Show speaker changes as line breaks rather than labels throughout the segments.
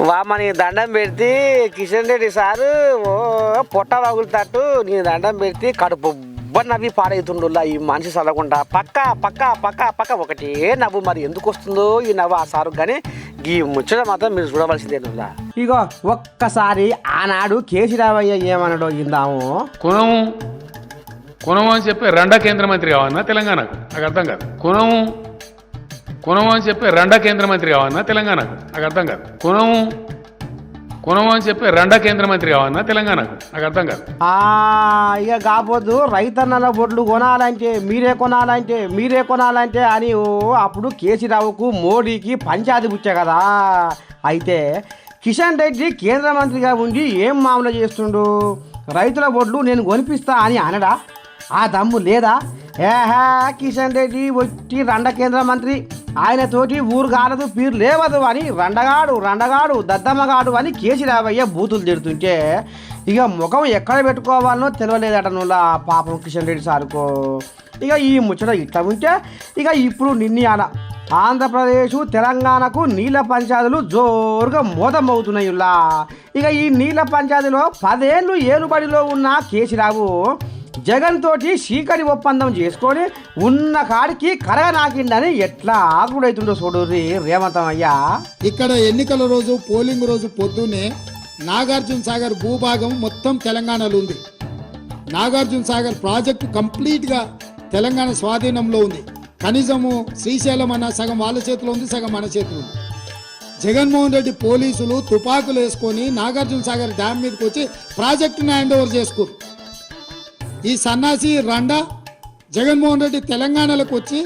వామని దండం పెడితే కిషన్ రెడ్డి సారు ఓ పొట్ట వగులుతట్టు నీ దండం పెడితే కడుపు నవ్వి పాడవుతుండులా ఈ మనిషి చదవకుండా పక్క పక్క పక్క పక్క ఒకటే నవ్వు. మరి ఎందుకు వస్తుందో ఈ నవ్వు ఆ సారు కానీ ఈ ముచ్చట మాత్రం మీరు చూడవలసిందేనులా.
ఇగో ఒక్కసారి ఆనాడు కేసీరావయ్య ఏమన్నాడో ఇందాము.
కుణము అని చెప్పి రెండో కేంద్ర మంత్రి కావన్నా తెలంగాణకు, నాకు అర్థం కాదు. కుణము అని చెప్పి రెండో కేంద్ర మంత్రి కావన్నా తెలంగాణకు, నాకు అర్థం కాదు. కుణము అని చెప్పి రెండో కేంద్ర మంత్రి కావన్నా తెలంగాణకు, నాకు అర్థం కాదు.
ఇక కాకపోతే రైతన్నల బొడ్లు మీరే కొనాలంటే అని అప్పుడు కేసీరావుకు మోడీకి పంచాయతీ పుచ్చా కదా. అయితే కిషన్ రెడ్డి కేంద్ర మంత్రిగా ఉండి ఏం మామూలు చేస్తుండు? రైతుల బొడ్లు నేను కొనిపిస్తా అని అనడా? ఆ దమ్ము లేదా? కిషన్ రెడ్డి వచ్చి రండ కేంద్ర మంత్రి, ఆయనతోటి ఊరు కాలదు పీరు లేవదు అని రండగాడు దద్దమ్మగాడు అని కేసీరావయ్య బూతులు తిడుతుంటే ఇక ముఖం ఎక్కడ పెట్టుకోవాలనో తెలియలేదట నువ్వులా పాపం కిషన్ రెడ్డి సార్కో. ఇక ఈ ముచ్చట ఇట్లా ఉంటే ఇక ఇప్పుడు నిన్నయాల ఆంధ్రప్రదేశ్ తెలంగాణకు నీళ్ళ పంచాయతీలు జోరుగా మోదమవుతున్నాయిలా. ఇక ఈ నీళ్ళ పంచాయతీలో 10 ఏళ్ళు ఏలుబడిలో ఉన్న కేసీరావు జగన్ తోటి సీకరి ఒప్పందం చేసుకొని ఉన్న కాడికి కరగనాకిందని ఎట్లా ఆగుడైతుందో చూడుర్రి రేవంత్ అయ్యా.
ఇక్కడ ఎన్నికల రోజు పోలింగ్ రోజు పొద్దున్నే నాగార్జున సాగర్ భూభాగం మొత్తం తెలంగాణలో ఉంది. నాగార్జున సాగర్ ప్రాజెక్టు కంప్లీట్గా తెలంగాణ స్వాధీనంలో ఉంది. కనీసము శ్రీశైలం అన్న సగం వాళ్ళ చేతిలో ఉంది, సగం మన చేతిలో ఉంది. జగన్మోహన్ రెడ్డి పోలీసులు తుపాకులు వేసుకొని నాగార్జున సాగర్ డ్యామ్ మీదకి వచ్చి ప్రాజెక్టును హ్యాండ్ ఓవర్ చేసుకోరు. ఈ సన్నాసి రండా జగన్మోహన్ రెడ్డి తెలంగాణలోకి వచ్చి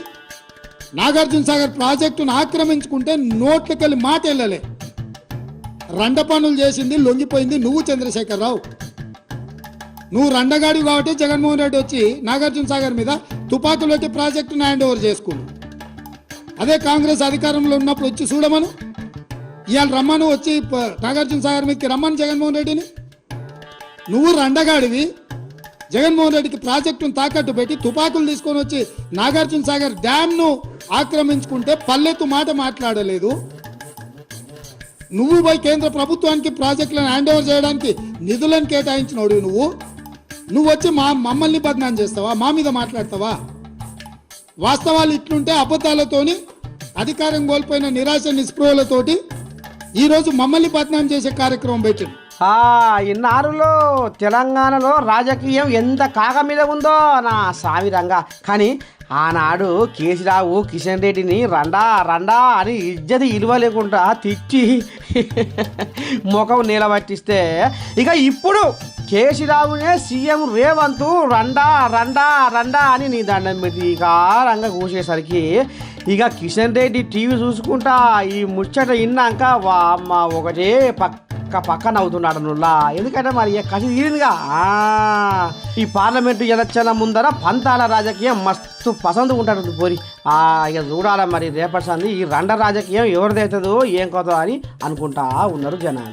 నాగార్జున సాగర్ ప్రాజెక్టును ఆక్రమించుకుంటే నోట్లకెళ్ళి మాట వెళ్ళలే. రండ పనులు చేసింది లొంగిపోయింది నువ్వు చంద్రశేఖరరావు. నువ్వు రండగాడి కాబట్టి జగన్మోహన్ రెడ్డి వచ్చి నాగార్జున సాగర్ మీద తుపాకులు పెట్టి ప్రాజెక్టును హ్యాండ్ ఓవర్ చేసుకున్నావు. అదే కాంగ్రెస్ అధికారంలో ఉన్నప్పుడు వచ్చి చూడమను, ఇవాళ రమ్మను వచ్చి నాగార్జున సాగర్ మీదకి రమ్మను జగన్మోహన్ రెడ్డిని. నువ్వు రండగాడివి జగన్మోహన్ రెడ్డికి ప్రాజెక్టును తాకట్టు పెట్టి తుపాకులు తీసుకొని వచ్చి నాగార్జున సాగర్ డ్యామ్ను ఆక్రమించుకుంటే పల్లెత్తు మాట మాట్లాడలేదు. నువ్వు పోయి కేంద్ర ప్రభుత్వానికి ప్రాజెక్టులను హ్యాండ్ ఓవర్ చేయడానికి నిధులను కేటాయించినోడు నువ్వు వచ్చి మమ్మల్ని బదనాం చేస్తావా? మా మీద మాట్లాడతావా? వాస్తవాలు ఇట్లుంటే అబద్ధాలతోని అధికారం కోల్పోయిన నిరాశ నిస్పృహలతోటి ఈరోజు మమ్మల్ని బదనాం చేసే కార్యక్రమం పెట్టింది.
ఇన్నారులో తెలంగాణలో రాజకీయం ఎంత కాక మీద ఉందో నా సామిరంగా. కానీ ఆనాడు కేసీరావు కిషన్ రెడ్డిని రండా అని ఇజ్జతి ఇలువ లేకుండా తిట్టి ముఖం నిలబట్టిస్తే ఇక ఇప్పుడు కేసీరావునే సీఎం రేవంత్ రండా అని నీ దండం పెట్టి ఇక రంగ కూసేసరికి ఇక కిషన్ రెడ్డి టీవీ చూసుకుంటా ఈ ముచ్చట విన్నాక అమ్మ ఒకటే పక్కన అవుతున్నాడు నువ్వులా. ఎందుకంటే మరి కసి తీరిందిగా. ఈ పార్లమెంటు ఎలక్షన్ల ముందర పంతాల రాజకీయం మస్తు పసందు ఉంటాడు పోరి. ఇక చూడాలి మరి రేపటి సంది ఈ రండ రాజకీయం ఎవరిదైతుందో ఏం కొత్త అని అనుకుంటా ఉన్నారు జనాలు.